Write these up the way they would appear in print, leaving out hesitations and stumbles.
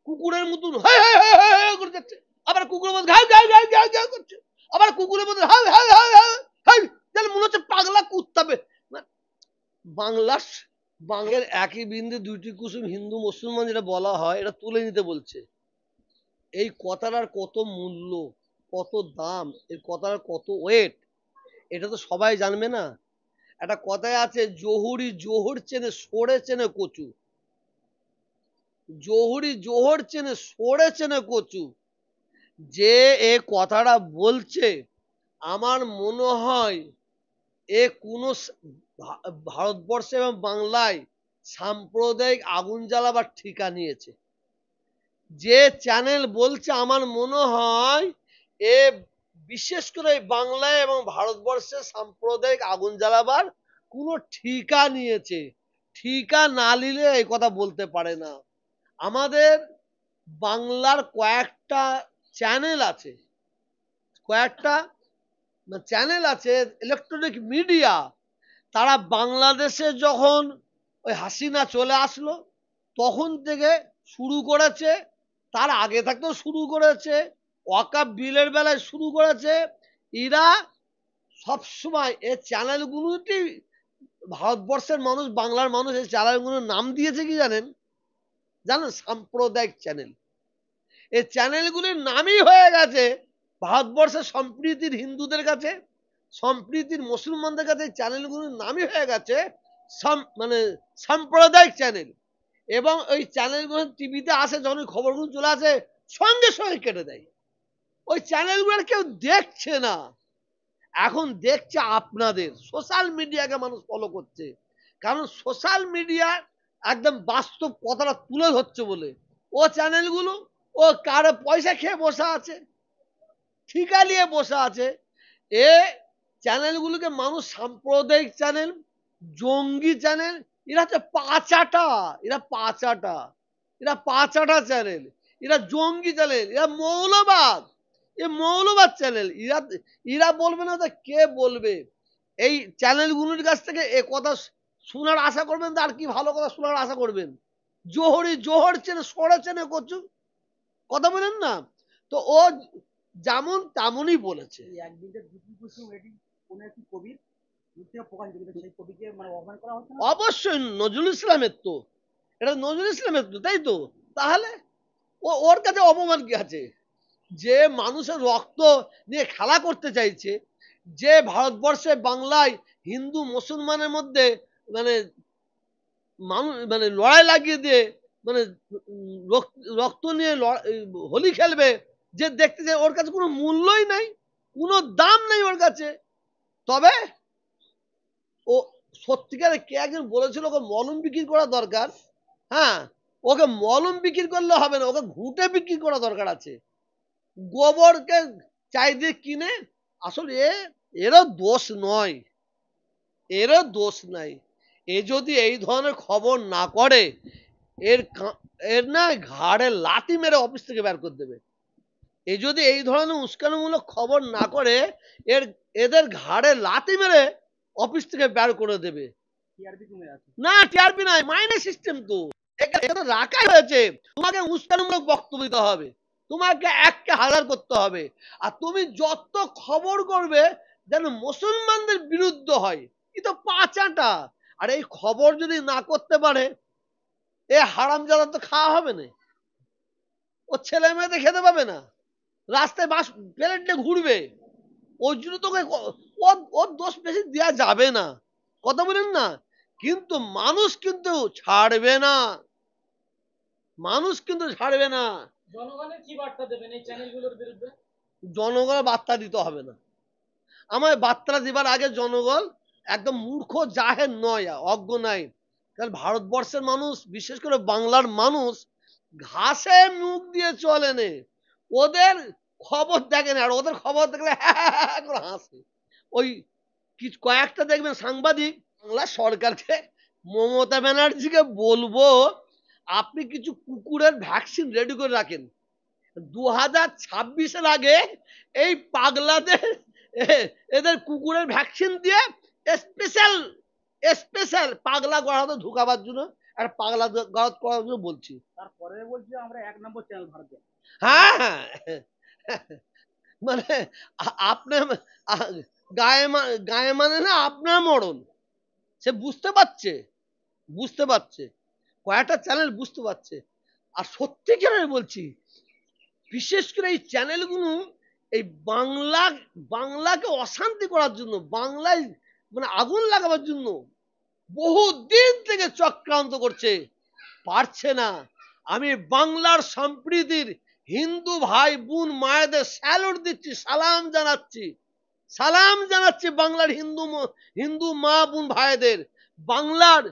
কুকুরের মতন high high high high high করে যাচ্ছে, আবার কুকুরের মধ্যে ঘাউ ঘাউ ঘাউ ঘাউ ঘাউ করছে, আবার কুকুরের মধ্যে high high high high high, তাহলে মনে হচ্ছে পাগলা কুত্তাবে। বাংলার বাংলার একই বিন্দু দুইটি কুসুম, হিন্দু মুসলমান যেটা বলা হয়, এটা তুলে নিতে বলছে। এই কথাটার কত মূল্য, কত দাম, এই কথাটার কত ওয়েট, এটা তো সবাই জানবে না। একটা কথায় আছে, জহুরি জোহর চেনে সরে চেনে কচু, জহুরি জোহর চেনে সরে চেনে কচু। যে এ কথাটা বলছে, আমার মনে হয় এ কোন ভারতবর্ষে এবং বাংলায় সাম্প্রদায়িক আগুন জ্বালাবার ঠিকা নিয়েছে। যে চ্যানেল বলছে, আমার মনে হয় এ বিশেষ করে বাংলায় এবং ভারতবর্ষে সাম্প্রদায়িক আগুন জ্বালাবার কোনো ঠিকা নিয়েছে। ঠিকা না নিলে এই কথা বলতে পারে না। আমাদের বাংলার কয়েকটা চ্যানেল আছে, কয়েকটা চ্যানেল আছে ইলেকট্রনিক মিডিয়া, তারা বাংলাদেশে যখন ওই হাসিনা চলে আসলো তখন থেকে শুরু করেছে, তার আগে থাকতেও শুরু করেছে, ওয়াকাফ বিলের বেলায় শুরু করেছে। এরা সবসময় এই চ্যানেলগুলোটি ভারতবর্ষের মানুষ, বাংলার মানুষ এই চ্যানেলগুলোর নাম দিয়েছে কি জানেন? জানেন? সাম্প্রদায়িক চ্যানেল। এই চ্যানেলগুলির নামই হয়ে গেছে ভারতবর্ষের সম্প্রীতির হিন্দুদের কাছে, সম্প্রীতির মুসলমানদের কাছে এই চ্যানেলগুলির নামই হয়ে গেছে মানে সাম্প্রদায়িক চ্যানেল। এবং ওই চ্যানেলগুলো টিভিতে আসে, যখন ওই খবরগুলো চলে আসে সঙ্গে সঙ্গে কেটে দেয়। ওই চ্যানেলগুলো কেউ দেখছে না, এখন দেখছে আপনাদের সোশ্যাল মিডিয়াকে মানুষ ফলো করছে, কারণ সোশ্যাল মিডিয়া একদম বাস্তব কথাটা তুলে ধরছে বলে। ও চ্যানেলগুলো ও কারো পয়সা খেয়ে বসে আছে, ঠিকা নিয়ে বসে আছে। এ চ্যানেলগুলোকে মানুষ সাম্প্রদায়িক চ্যানেল, জঙ্গি চ্যানেল, এরা হচ্ছে পাচাটা, এরা পাচাটা, এরা পাচাটা চ্যানেল, এরা জঙ্গি চ্যানেল, এরা মৌলবাদ, এ মৌলবাদ চ্যানেল। এরা এরা বলবে না তা কে বলবে? এই চ্যানেলগুলোর কাছ থেকে এ কথা শোনার আশা করবেন, আর কি ভালো কথা শোনার আশা করবেন? জোহরি জোহর চেনে সরে চেনে করছু, কথা বলেন না। তো ও যেমন তেমনই বলেছে। অবশ্যই নজরুল ইসলামের তো, এটা নজরুল ইসলামের তো, তাই তো? তাহলে ওর কাছে অপমান কি আছে? যে মানুষের রক্ত নিয়ে খেলা করতে চাইছে, যে ভারতবর্ষে বাংলায় হিন্দু মুসলমানের মধ্যে মানে মানুষ মানে লড়াই লাগিয়ে দিয়ে মানে রক্ত নিয়ে হোলি খেলবে, যে দেখতে যায়, ওর কাছে কোনো মূল্যই নাই, কোনো দাম নেই ওর কাছে। তবে ও সত্যিকারে কে একজন বলেছিল ওকে মলম বিক্রি করা দরকার। হ্যাঁ, ওকে মলম বিক্রি করলে হবে না, ওকে ঘুঁটে বিক্রি করা দরকার আছে। গোবরকে চাইতে কিনে, আসলে এরও দোষ নয়, এরও দোষ নাই। এ যদি এই ধরনের খবর না করে, এর এর না ঘাড়ে লাথি মেরে অফিস থেকে বের করে দেবে। এ যদি এই ধরনের উস্কানিমূলক খবর না করে, এদের ঘাড়ে লাথি মেরে অফিস থেকে বের করে দেবে। না, টিআরপি নাই, মাইনে সিস্টেম তো এখানে রাখাই হয়েছে। তোমাকে উস্কানিমূলক বক্তব্য দিতে হবে, তোমাকে একটা হাজার করতে হবে, আর তুমি যত খবর করবে যেন মুসলমানদের বিরুদ্ধে হয়, এ তো পাচাটা। আর এই খবর যদি না করতে পারে, এ হারামজাদা তো খাওয়া হবে না, ও ছেলে মেয়েদের খেতে পাবে না, রাস্তায় বাস প্লেট নিয়ে ঘুরবে। ওই জন্য তোকে ওর দোষ বেশি দেওয়া যাবে না, কথা বলেন না। কিন্তু মানুষ কিন্তু ছাড়বে না, মানুষ কিন্তু ছাড়বে না। জনগণের কি বার্তা দেবেন এই চ্যানেলগুলোর বিরুদ্ধে? জনগণের বার্তা দিতে হবে না, আমার বার্তা দিবার আগে জনগণ একদম মূর্খ জাহের নয়, অজ্ঞ নাই। কারণ ভারতবর্ষের মানুষ, বিশেষ করে বাংলার মানুষ ঘাসে মুখ দিয়ে চলে নে, ওদের খবর দেখে না, আর ওদের খবর দেখলে করে হাসে। ওই কয়েকটা দেখবেন সাংবাদিক, বাংলা সরকারকে, মমতা ব্যানার্জিকে বলবো, আপনি কিছু কুকুরের ভ্যাকসিন রেডি করে রাখেন। 2026-এর আগে এই পাগলাদের এদের কুকুরের ভ্যাকসিন দিয়ে স্পেশাল স্পেশাল পাগলা গড়াতে ঢুকাবার জন্য একটা পাগলা গারদ করার জন্য বলছি। তারপরে বলছি আমরা 1 নম্বর চ্যানেল ভারত। হ্যাঁ হ্যাঁ মানে আপনার গায়ে মানে না আপনার মরণ, সে বুঝতে পারছে, বুঝতে পারছে, কয়েকটা চ্যানেল বুঝতে পারছে। আর সত্যিকারের বলছি, বিশেষ করে এই চ্যানেলগুলো এই বাংলাকে অশান্তি করার জন্য, বাংলায় মানে আগুন লাগাবার জন্য বহুদিন থেকে চক্রান্ত করছে, পারছে না। আমি বাংলার সম্প্রীতির হিন্দু ভাই বোন মায়েদের স্যালুট দিচ্ছি, সালাম জানাচ্ছি, সালাম জানাচ্ছি বাংলার হিন্দু মা বোন ভাইদের, বাংলার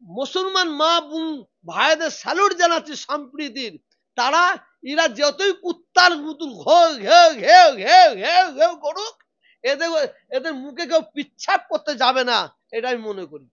মুসলমান মা বোন ভাইদের স্যালুট জানাচ্ছি সম্প্রীতির। তারা এরা যতই কুত্তার মতন ঘেউ ঘেউ ঘেউ ঘেউ ঘেউ ঘেউ করুক, এদের এদের মুখে কেউ পিচ্ছাপ করতে যাবে না, এটা আমি মনে করি।